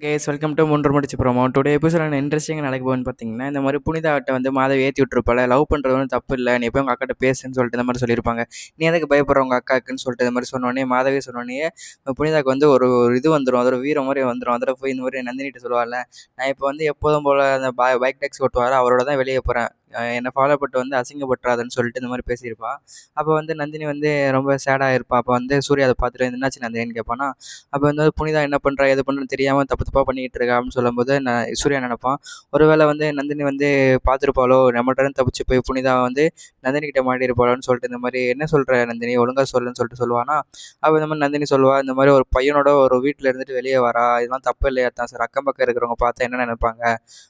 Guys welcome to மூன்று முடிச்சு promo. Today episode என்ன இன்ட்ரெஸ்டிங்காக நடக்க போகுதுன்னு பார்த்தீங்கன்னா, இந்த மாதிரி புனிதாட்ட வந்து மாதவி ஏற்றி விட்டுருப்பாள். லவ் பண்ணுறது ஒன்றும் தப்பு இல்லை, நீ போய் உங்கள் அக்காட்ட பேசுன்னு சொல்லிட்டு இந்த மாதிரி சொல்லியிருப்பாங்க. நீ எதுக்கு பயப்படுற உங்கள் அக்காக்குன்னு சொல்லிட்டு இந்த மாதிரி சொன்னோடனே மாதவி சொன்னோடனே புனிதாக்கு வந்து ஒரு ஒரு இது வந்துடும், அதோட வீரம் மாதிரி வந்துடும். அதில் போய் இந்த மாதிரி நந்தினிட்டு சொல்லுவாள்ல, நான் இப்போ வந்து எப்போதும் போல் அந்த பைக் டாக்ஸி ஓட்டுவார் அவரோட தான் வெளியே போகிறேன், என்னை ஃபாலோ பண்ணிட்டு வந்து அசிங்கப்பட்டுறாதுன்னு சொல்லிட்டு இந்த மாதிரி பேசியிருப்பாள். அப்போ வந்து நந்தினி வந்து ரொம்ப சேடாக இருப்பாள். அப்போ வந்து சூர்யா அதை பார்த்துட்டு என்னாச்சு நந்தினின்னு கேட்பானா. அப்போ வந்து புனிதா என்ன பண்ணுறா எது பண்ணுறன்னு தெரியாமல் தப்பு தப்பாக பண்ணிக்கிட்டு இருக்கா அப்படின்னு சொல்லும்போது நான் சூர்யா நினைப்பான், ஒருவேளை வந்து நந்தினி வந்து பார்த்துருப்பாளோ, நம்மகிட்ட தப்பிச்சு போய் புனிதா வந்து நந்தினி கிட்ட மாட்டியிருப்பாளோன்னு சொல்லிட்டு இந்த மாதிரி என்ன சொல்கிற நந்தினி ஒழுங்காக சொல்லுன்னு சொல்லிட்டு சொல்லுவானா. அப்போ இந்த மாதிரி நந்தினி சொல்லுவா, இந்த மாதிரி ஒரு பையனோட ஒரு வீட்டில் இருந்துட்டு வெளியே வரா, இதெல்லாம் தப்பு இல்லையா தான் சார், அக்கம் பக்கம் இருக்கிறவங்க பார்த்தா என்ன நினைப்பாங்க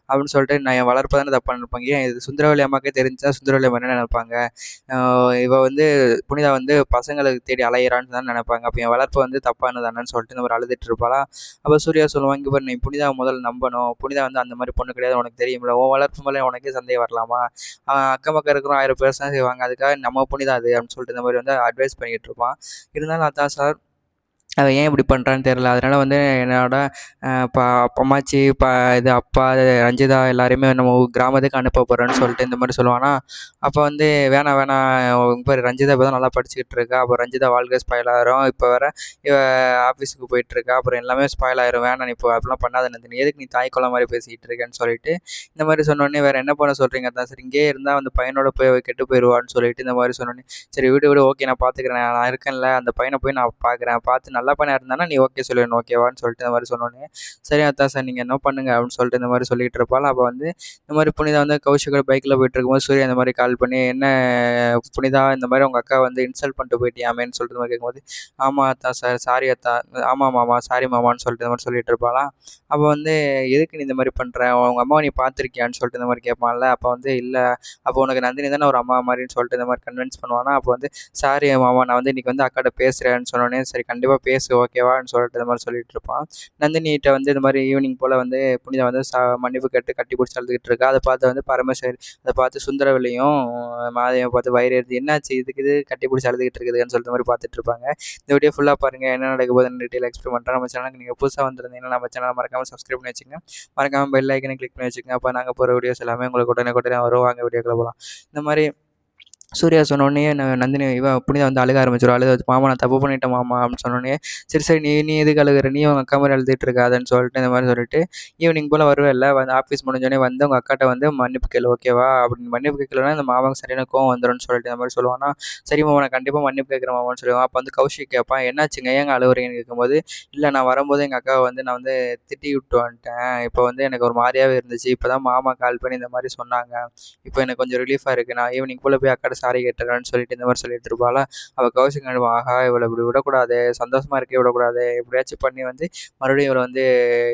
அப்படின்னு சொல்லிட்டு, நான் என் வளர்ப்பதானே தப்பாக நினைப்பாங்க, ஏன் இது சுந்தரவல்லி அம்மாக்கே தெரிஞ்சா சுந்தரவல்லி அம்மா என்ன நினைப்பாங்க, இவ வந்து புனிதா வந்து பசங்களுக்கு தேடி அலையிறான்னு தான் நினைப்பாங்க, அப்போ என் வளர்ப்பு வந்து தப்பானதானு சொல்லிட்டு இந்த மாதிரி அழுதுட்டு இருப்பாளா. அப்போ சூர்யா சொல்லுவாங்க, இங்கே பாரு நீ புனிதாவை முதல்ல நம்பணும், புனிதா வந்து அந்த மாதிரி பொண்ணு கிடையாது, உனக்கு தெரியுமில்ல, உன் வளர்ப்பு மேலே உனக்கே சந்தேகம் வரலாமா, அக்கம் பக்கம் இருக்கிறோம் 1000 பேர் தான் செய்வாங்க, அதுக்காக நம்ம புனிதா அது அப்படின்னு சொல்லிட்டு இந்த மாதிரி வந்து அட்வைஸ் பண்ணிக்கிட்டு இருப்பான். இருந்தாலும் அதான் சார் அவன் ஏன் இப்படி பண்ணுறான்னு தெரில. அதனால் வந்து என்னோட அம்மாச்சி இது அப்பா ரஞ்சிதா எல்லாரையுமே நம்ம கிராமத்துக்கு அனுப்ப போகிறேன்னு சொல்லிட்டு இந்த மாதிரி சொல்லுவானா. அப்போ வந்து வேணாம் வேணாம், இப்போ ரஞ்சிதா இப்போ தான் நல்லா படிச்சுக்கிட்டு இருக்கா, அப்போ ரஞ்சிதா வாழ்க்கை ஸ்பாயில் ஆகிரும், இப்போ வேறு இவ ஆஃபீஸுக்கு போயிட்டுருக்கா, அப்புறம் எல்லாமே ஸ்பாயில் ஆகிரும், வேணாம் நீ இப்போ அப்படிலாம் பண்ணாத நந்தினி, எதுக்கு நீ தாய் குலம் மாதிரி பேசிக்கிட்டு இருக்கேன்னு சொல்லிட்டு இந்த மாதிரி சொன்னோடனே வேறு என்ன பண்ண சொல்கிறீங்க தான் சார், இங்கேயே இருந்தால் அந்த பையனோட போய் கெட்டு போயிடுவான்னு சொல்லிட்டு இந்த மாதிரி சொன்னோடனே, சரி விடு விடு ஓகே நான் பார்த்துக்கிறேன், நான் இருக்கேன்ல அந்த பையனை போய் நான் பார்க்குறேன், பார்த்து நல்ல பையனாக இருந்தானா நீ ஓகே சொல்லிடணும் ஓகேவான்னு சொல்லிட்டு இந்த மாதிரி சொன்னோன்னே, சரி அதான் சார் நீங்கள் என்ன பண்ணுங்க அப்படின்னு சொல்லிட்டு இந்த மாதிரி சொல்லிகிட்டு இருப்பாள். அப்போ வந்து இந்த மாதிரி புனிதா வந்து கௌஷிகோட பைக்கில் போயிட்டு இருக்கும்போது சூர்யா இந்த மாதிரி கால் பண்ணி, என்ன புனிதா இந்த மாதிரி உங்கள் அக்கா வந்து இன்சல்ட் பண்ணிட்டு போயிட்டியாமேன்னு சொல்லிட்டு மாதிரி கேட்கும்போது, ஆமாம் அத்தா சார் சாரி அத்தா, ஆமாம் மாமா சாரி மாமான்னு சொல்லிட்டு இந்த மாதிரி சொல்லிட்டு இருப்பாளாம். அப்போ வந்து எதுக்கு நீ இந்த மாதிரி பண்ணுற, உங்கள் அம்மாவை நீ பார்த்துருக்கியான்னு சொல்லிட்டு இந்த மாதிரி கேட்பான்ல. அப்போ வந்து இல்லை, அப்போ உனக்கு நந்தினி தானே ஒரு அம்மா மாதிரின்னு சொல்லிட்டு இந்த மாதிரி கன்வின்ஸ் பண்ணுவானா. அப்போ வந்து சாரி மாமா நான் வந்து இன்றைக்கி வந்து அக்காட்ட பேசுகிறேன்னு சொன்னோடனே, சரி கண்டிப்பாக பேசு ஓகேவான்னு சொல்லிட்டு இந்த மாதிரி சொல்லிட்டு இருப்பான். நந்தினிகிட்ட வந்து இந்த மாதிரி ஈவினிங் போல் வந்து புனிதா வந்து மன்னிப்பு கேட்டு கட்டி பிடிச்சி அழுதுகிட்டு இருக்கா. அதை பார்த்து வந்து பரமேஸ்வரி, அதை பார்த்து சுந்தரவல்லியும் மாதையை பார்த்து வயிறு எறிது, என்னாச்சு இதுக்கு இது கட்டி பிடிச்சி அழுதுகிட்டு இருக்குதுன்னு சொல்லிட்டு மாதிரி பார்த்துட்டு இருப்பாங்க. இந்த வீடியோ ஃபுல்லாக பாருங்கள், என்ன நடக்க போகுதுன்னு டீட்டெயில் எக்ஸ்பிளைன் பண்ணுறேன். நம்ம சேனலுக்கு நீங்கள் புதுசாக வந்திருந்தீங்கன்னா நம்ம சேனலை மறக்காமல் சப்ஸ்கிரைப் பண்ணி வச்சுங்க, மறக்காமல் பெல் ஐக்கனை கிளிக் பண்ணி வச்சுங்க, அப்போ நாங்கள் போகிற வீடியோஸ் எல்லாமே உங்களுக்கு உடனே வரும். வாங்க வீடியோக்குள்ள போகலாம். இந்த மாதிரி சூர்யா சொன்னோடனே நந்தினி புனிதா வந்து அழுக ஆரம்பிச்சிடும். அழுத வச்சு, மாமா நான் தப்பு பண்ணிட்டேன் மாமா அப்படின்னு சொன்னோடனே, சரி சரி நீ நீ எதுக்கு அழுகுற, நீ உங்கள் அக்கா மாதிரி அழுதுட்டு இருக்காதுன்னு சொல்லிட்டு இந்த மாதிரி சொல்லிட்டு ஈவினிங் போல் வருவேல்ல, வந்து ஆஃபீஸ் முடிஞ்சோடனே வந்து உங்கள் அக்காட்ட வந்து மன்னிப்பு கேளு ஓகேவா, அப்படின்னு மன்னிப்பு கேட்கலன்னா இந்த மாமாவுக்கு சரியான கோவம் வந்துடும்னு சொல்லிட்டு இந்த மாதிரி சொல்லுவானா. சரி மாமா நான் கண்டிப்பாக மன்னிப்பு கேட்குறேன் மாமான்னு சொல்லுவான். அப்போ வந்து கௌஷிக் கேட்பான், என்னாச்சுங்க ஏங்க அழுகுறீங்கன்னு கேட்கும்போது, இல்லை நான் வரும்போது எங்கள் அக்காவை வந்து நான் வந்து திட்டி விட்டு வந்துட்டேன், இப்போ வந்து எனக்கு ஒரு மாதிரியாகவே இருந்துச்சு, இப்போ தான் மாமா கால் பண்ணி இந்த மாதிரி சொன்னாங்க, இப்போ எனக்கு கொஞ்சம் ரிலீஃபாக இருக்குது, நான் ஈவினிங் போல் போய் அக்காட்ட சாரி கேட்டுறேன்னு சொல்லிட்டு இந்த மாதிரி சொல்லிட்டு இருப்பாளா. அவள் கௌஷிக் நடுவான், ஆகா இவளை இப்படி விடக்கூடாது, சந்தோஷமாக இருக்கே விடக்கூடாது, எப்படியாச்சும் பண்ணி வந்து மறுபடியும் இவளை வந்து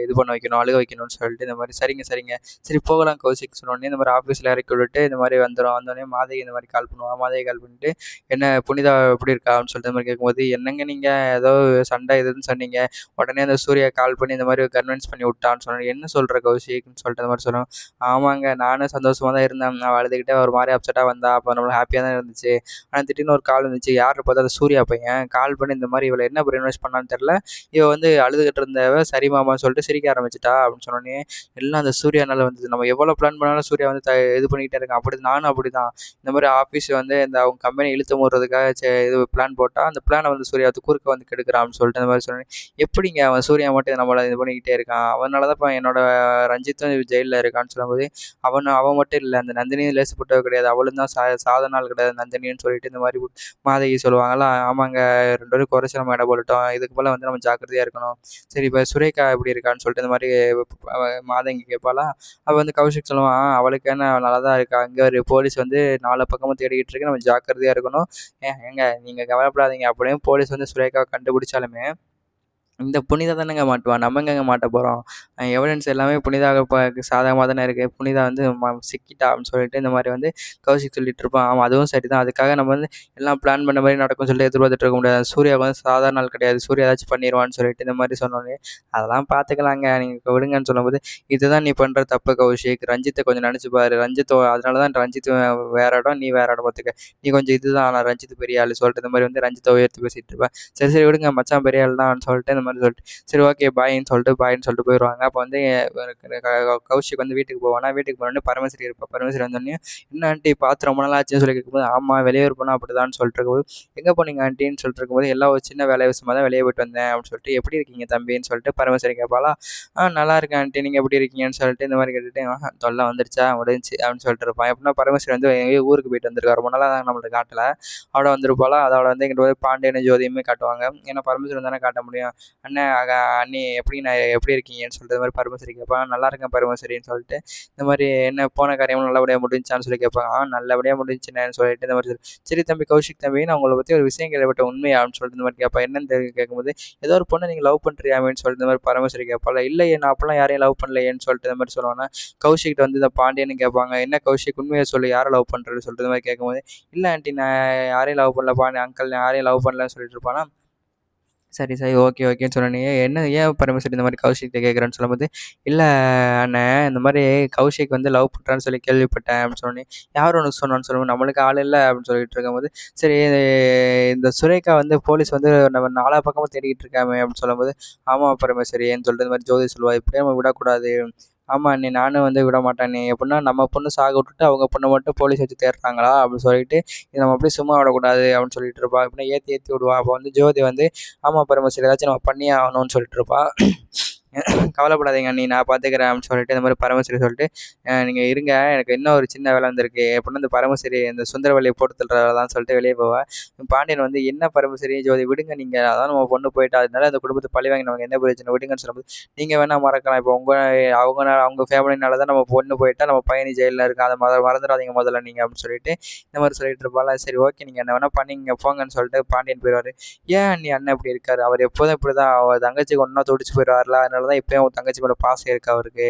இது பண்ண வைக்கணும், அழுக வைக்கணும்னு சொல்லிட்டு இந்த மாதிரி சரிங்க சரிங்க சரி போகலாம் கௌஷிக் சொன்னோடனே இந்த மாதிரி ஆஃபீஸில் இறக்கி விட்டுட்டு இந்த மாதிரி வந்துடும். வந்தோடனே மாதவி இந்த மாதிரி கால் பண்ணுவான். மாதவி கால் பண்ணிட்டு, என்ன புனிதா எப்படி இருக்கா அப்படின்னு சொல்லிட்டு இந்த மாதிரி கேட்கும்போது, என்னங்க நீங்கள் ஏதோ சண்டை இதுன்னு சொன்னீங்க, உடனே அந்த சூர்யா கால் பண்ணி இந்த மாதிரி கன்வின்ஸ் பண்ணி விட்டான்னு சொன்னேன், என்ன சொல்கிற கௌஷிக்னு சொல்லிட்டு இந்த மாதிரி சொல்லுவேன். ஆமாங்க நானும் சந்தோஷமாக தான் இருந்தேன், நான் அழுதுகிட்டே ஒரு மாதிரி அப்செட்டாக வந்தா, அப்போ நம்மளுக்கு ஹாப்பியாக தான் இருந்துச்சு, ஆனால் திடீர்னு ஒரு கால் வந்துச்சு, யாருன்னு பார்த்தா அந்த சூர்யா பையன் கால் பண்ணி இந்த மாதிரி இவளை என்ன பிரெயின் வாஷ் பண்ணான்னு தெரில, இவ வந்து அழுதுகிட்டு இருந்தவ சரி மாமான்னு சொல்லிட்டு சிரிக்க ஆரம்பிச்சிட்டா அப்படின்னு சொன்னோடனே, எல்லாம் அந்த சூர்யானால வந்தது, நம்ம எவ்வளோ பிளான் பண்ணாலும் சூர்யா வந்து இது பண்ணிக்கிட்டே இருக்கான். அப்படி நானும் அப்படி தான் இந்த மாதிரி ஆஃபீஸ் வந்து இந்த அவங்க கம்பெனி இழுத்து மூடுறதுக்காக இது பிளான் போட்டால் அந்த பிளானை வந்து சூர்யா வந்து குறுக்க வந்து கெடுக்கிறான்னு சொல்லிட்டு இந்த மாதிரி சொன்னேன். எப்படிங்க அவன் சூர்யா மட்டும் நம்மளை இது பண்ணிக்கிட்டே இருக்கான், அவனால தான் இப்போ என்னோட ரஞ்சித்தும் ஜெயிலில் இருக்கான்னு சொல்லும்போது, அவன் மட்டும் இல்லை அந்த நந்தினியும் லேசுப்பட்டவ கிடையாது, அவளும் தான் சாதனால் கிடையாது நந்தினின்னு சொல்லிட்டு இந்த மாதிரி மாதவி சொல்லுவாங்களா. ஆமாங்க 2 பேரும் குறைச்சி நம்ம இடம் போட்டுட்டோம், இதுக்கு போல் வந்து நம்ம ஜாக்கிரதையாக இருக்கணும். சரி இப்போ சுரேகா எப்படி இருக்கான்னு சொல்லிட்டு இந்த மாதிரி மாதங்கி கேட்பாளா. அவள் வந்து கௌஷிக் சொல்லுவான், அவளுக்கு என்ன நல்லா தான் இருக்கா, அங்கே ஒரு போலீஸ் வந்து 4 பக்கமும் தேடிக்கிட்டு இருக்கு, நம்ம ஜாக்கிரதையாக இருக்கணும். ஏங்க நீங்கள் கவலைப்படாதீங்க, அப்படியும் போலீஸ் வந்து சுரேகாவை கண்டுபிடிச்சாலுமே இந்த புனிதா தானேங்க மாட்டுவா, நம்ம எங்கேங்க மாட்ட போகிறோம், எவிடன்ஸ் எல்லாமே புனிதாக இப்போ சாதகமாக தானே இருக்குது, புனிதா வந்து சிக்கிட்டா அப்படின்னு சொல்லிட்டு இந்த மாதிரி வந்து கௌஷிக் சொல்லிட்டு இருப்பான். அவன் அதுவும் சரி தான், அதுக்காக நம்ம வந்து எல்லாம் பிளான் பண்ண மாதிரி நடக்கும்னு சொல்லிட்டு எதிர்பார்த்துட்டு இருக்க முடியாது, சூர்யாவுக்கு வந்து சாதாரண நாள் கிடையாது, சூர்யா ஏதாச்சும் பண்ணிடுவான்னு சொல்லிட்டு இந்த மாதிரி சொன்னோன்னே, அதெல்லாம் பார்த்துக்கலாங்க நீங்கள் விடுங்கன்னு சொல்லும்போது, இதுதான் நீ பண்ணுற தப்பு கௌஷிக், ரஞ்சித்தை கொஞ்சம் நினச்சி பாரு, ரஞ்சித் அதனால தான் ரஞ்சித் வேற இடம் நீ வேற இடம் பார்த்துக்க, நீ கொஞ்சம் இதுதான் ஆனால் ரஞ்சித் பெரிய ஆள் சொல்லிட்டு இந்த மாதிரி வந்து ரஞ்சித்தை உயர்த்தி பேசிகிட்டு இருப்பேன். சரி சரி விடுங்க மச்சான் பெரிய ஆள் தான் சொல்லிட்டு இந்த மாதிரி சொல்லிட்டு சரி ஓகே பாயின்னு சொல்லிட்டு போயிடுவாங்க. அப்போ வந்து கௌஷிக் வந்து வீட்டுக்கு போவானா, வீட்டுக்கு போனோடனே பரமேஸ்வரி இருப்பா. பரமேஸ்வரி வந்தோடனே என்ன ஆண்டி பார்த்து ரொம்ப நாள் ஆச்சுன்னு சொல்லி கேட்கும்போது, ஆமாம் வெளியூர் போனால் அப்படிதான்னு சொல்லிட்டு இருக்கும்போது, எங்கே போனீங்க ஆண்டின்னு சொல்லிட்டு இருக்கும்போது, எல்லாம் ஒரு சின்ன வேலை விஷயமா தான் வெளியே போயிட்டு வந்தேன் அப்படின்னு சொல்லிட்டு, எப்படி இருக்கீங்க தம்பின்னு சொல்லிட்டு பரமேஸ்வரி கேட்பாளா. நல்லா இருக்கேன் ஆண்டி, நீங்கள் எப்படி இருக்கீங்கன்னு சொல்லிட்டு இந்த மாதிரி கேட்டுட்டு, தொல்லை வந்துருச்சா முடிஞ்சுச்சு அப்படின்னு சொல்லிட்டு இருப்பான். எப்படின்னா பரமேஸ்வரி வந்து எங்கேயோ ஊருக்கு போயிட்டு வந்திருக்கா, ரொம்ப நாளாக நம்மளுக்கு காட்டல. அவட வந்திருப்பாளா, அதோட வந்து எங்கிட்ட வந்து பாண்டியனும் ஜோதியுமே காட்டுவாங்க. ஏன்னா பரமேஸ்வரன் தானே காட்ட முடியும். அண்ணன் அண்ணி எப்படி இருக்கீங்கன்னு சொல்லிட்டு இந்த மாதிரி பரமேஸ்வரி கேட்பான். நல்லா இருக்கேன் பரமேஸ்வரின்னு சொல்லிட்டு இந்த மாதிரி என்ன போன காரியமும் நல்லபடியாக முடிஞ்சான்னு சொல்லி கேட்பாங்க. நல்லபடியாக முடிஞ்சுச்சுன்னு சொல்லிட்டு இந்த மாதிரி சரி தம்பி கௌஷிக் தம்பி, நான் உங்களை பற்றி ஒரு விஷயம் கேள்விப்பட்ட உண்மையான்னு சொல்லிட்டு இந்த மாதிரி கேட்பேன். என்னன்னு கேட்கும்போது, ஏதோ ஒரு பொண்ணை நீங்கள் லவ் பண்ணுறியாமேன்னு சொல்லிட்டு இந்த மாதிரி பரமேஸ்வரி கேட்பாள். இல்லையே நான் அப்பெல்லாம் யாரையும் லவ் பண்ணலையேன்னு சொல்லிட்டு இந்த மாதிரி சொல்லுவாங்கன்னா, கௌஷிக்கிட்ட வந்து இந்த பாண்டியன்னு கேட்பாங்க. என்ன கௌஷிக் உண்மையை சொல்லி யாரை லவ் பண்ணுறேன்னு சொல்லிட்டு இந்த மாதிரி கேட்கும்போது, இல்லை ஆண்டி நான் யாரையும் லவ் பண்ணல பாண்டி அங்கிள், நான் யாரையும் லவ் பண்ணலன்னு சொல்லிட்டு இருப்பானா. சரி, சரி. ஓகே, ஓகேன்னு சொன்னோனே, என்ன ஏன் பரமேஸ்வரி இந்த மாரி கௌஷிக்கிட்ட கேட்குறேன்னு சொல்லும்போது, "இல்ல அண்ணன் இந்த மாரி கௌஷிக் வந்து லவ் பண்றான்னு சொல்லி கேள்விப்பட்டேன்" அப்படின்னு சொன்னோனே, "யார் உனக்கு சொன்னான்னு?" சொல்லும்போது, "நம்மளுக்கு ஆள் இல்ல" அப்படின்னு சொல்லிட்டு இருக்கும்போது, சரி இந்த சுரேகா வந்து போலீஸ் வந்து நம்ம நாலா பக்கமும் தேடிக்கிட்டு இருக்காமே அப்படின்னு சொல்லும்போது, "ஆமா பரமேஸ்வரின்னு" சொல்லிட்டு இந்த மாரி ஜோதி சொல்லுவா. "இப்படியே நம்ம விடக்கூடாது. ஆமா அண்ணி நானும் வந்து விடமாட்டேன் அண்ணி. எப்படின்னா நம்ம பொண்ணு சாக விட்டுட்டு அவங்க பொண்ணை மட்டும் போலீஸ் வச்சு தேடுறாங்களா அப்படின்னு சொல்லிட்டு, இதை நம்ம அப்படியே சும்மா விடக்கூடாது அப்படின்னு சொல்லிட்டு இருப்பா. எப்படின்னா ஏற்றி ஏற்றி விடுவா. அப்போ வந்து ஜோதி வந்து ஆமா பரமேஸ்வரி ஏதாச்சும் நம்ம பண்ணியே ஆகணும்னு சொல்லிட்டு இருப்பா. கவலைப்படாதீங்க அண்ணி நான் பார்த்துக்கிறேன் அப்படின்னு சொல்லிட்டு இந்த மாதிரி பரமேஸ்வரி சொல்லிட்டு, நீங்கள் இருங்க எனக்கு இன்னும் ஒரு சின்ன வேலை வந்திருக்கு எப்படின்னா இந்த பரமேஸ்வரி இந்த சுந்தரவல்லியை போட்டு தள்ளுறதான்னு சொல்லிட்டு வெளியே போவா. பாண்டியன் வந்து என்ன பரமேஸ்வரி ஜோதி விடுங்க நீங்கள், அதான் நம்ம பொண்ணு போயிட்டா அதனால அந்த குடும்பத்தை பழி வாங்கி நமக்கு என்ன பிரச்சனை விடுங்கன்னு சொல்லும்போது, நீங்கள் வேணால் மறக்கலாம் இப்போ அவங்க ஃபேமிலினால தான் நம்ம பொண்ணு போயிட்டா நம்ம பையனி ஜெயிலில் இருக்கு, அதை மறந்துடாதீங்க முதல்ல நீங்கள் அப்படின்னு சொல்லிட்டு இந்த மாதிரி சொல்லிட்டு இருப்பாள். சரி ஓகே நீங்கள் என்ன வேணால் பண்ணிங்க போங்கன்னு சொல்லிட்டு பாண்டியன் போயிடுவார். ஏன் நீ அண்ணன் இப்படி இருக்காரு, அவர் எப்போதும் இப்படி தான் அவர் தங்கச்சிக்கு ஒன்றா துடிச்சு போயிடுவார்ல, அதனால தான் இப்போயும் அவன் தங்கச்சி மேலே பாசம் இருக்கு அவருக்கு.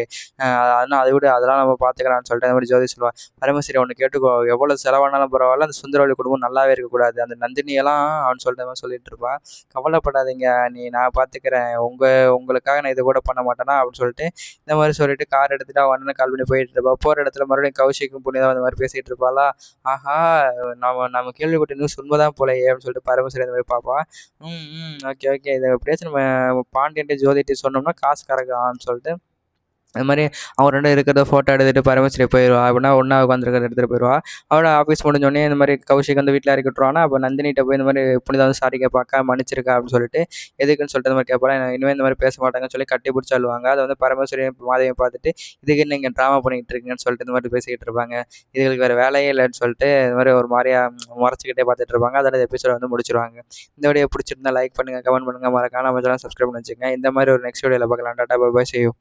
அதனால் அதை விட அதெல்லாம் நம்ம பார்த்துக்கலாம்னு சொல்லிட்டு அந்த மாதிரி ஜோதி சொல்லுவாள். பரமேஸ்வரி ஒன்று கேட்டுக்கோ, எவ்வளோ செலவானாலும் பரவாயில்ல அந்த சுந்தரவல்லி குடும்பம் நல்லாவே இருக்கக்கூடாது, அந்த நந்தினியெல்லாம் அவன் சொல்லிட்டு மாதிரி சொல்லிட்டு இருப்பாள். கவலைப்படாதீங்க நீ நான் பார்த்துக்கிறேன், உங்களுக்காக நான் இதை கூட பண்ண மாட்டேனா அப்படின்னு சொல்லிட்டு இந்த மாதிரி சொல்லிட்டு கார் எடுத்துகிட்டு அவன் அண்ணனை கால் பண்ணி போயிட்டு இருப்பா. போகிற இடத்துல மறுபடியும் கௌஷிக்கும் புனிதா அந்த மாதிரி பேசிகிட்டு இருப்பாளா. ஆஹா நம்ம கேள்விப்பட்ட நியூஸ் உண்மைதான் போலயே அப்படின்னு சொல்லிட்டு பரமேஸ்வரி அந்த மாதிரி பார்ப்பா. Okay, okay. இத எப்படியாச்சும் நம்ம பாண்டியன்ட்ட, ஜோதிட்ட சொன்னோம்னா காசு கறக்குதான்னு சொல்லிட்டு, அது மாரி அவங்க 2 இருக்கிறத ஃபோட்டோ எடுத்துட்டு பரமேஸ்வரி போயிருவா. அப்படின்னா ஒண்ணா உட்காந்துருக்கிறத எடுத்துட்டு போயிருவா. அவளோட ஆஃபீஸ் முடிஞ்சோனே இந்த மாரி கௌஷிக் வந்து வீட்ல இறக்கி விட்டுருவானா. அப்போ நந்தினிட்ட போய் இந்த மாரி புனிதா வந்து சாரி கேட்பா. அக்கா மன்னிச்சிருக்கா அப்படின்னு சொல்லிட்டு, எதுக்குன்னு சொல்லிட்டு இந்த மாரி கேட்பாளா. இனிமே இந்த மாரி பேச மாட்டாங்கன்னு சொல்லி கட்டி பிடிச்சு அழுவாங்க. அத வந்து பரமேஸ்வரியும் மாதவியும் பார்த்துட்டு, இதுக்கு என்ன இங்க ட்ராமா பண்ணிட்டு இருக்கீங்கன்னு சொல்லிட்டு இந்த மாரி பேசிக்கிட்டு இருப்பாங்க. இதுகளுக்கு வேற வேலையே இல்லன்னு சொல்லிட்டு இந்த மாரி ஒரு மாரியா முறைச்சுக்கிட்டே பார்த்துட்டு இருப்பாங்க. அதோட இந்த எபிசோட வந்து முடிச்சுருவாங்க. இந்த வீடியோ பிடிச்சிருந்தா லைக் பண்ணுங்க, கமெண்ட் பண்ணுங்க, மறக்காம நம்ம சேனல் சப்ஸ்கிரைப் பண்ணி வச்சுக்கங்க. இந்த மாரி ஒரு நெக்ஸ்ட் வீடியோல பார்க்கலாம். Tata bye bye, see you.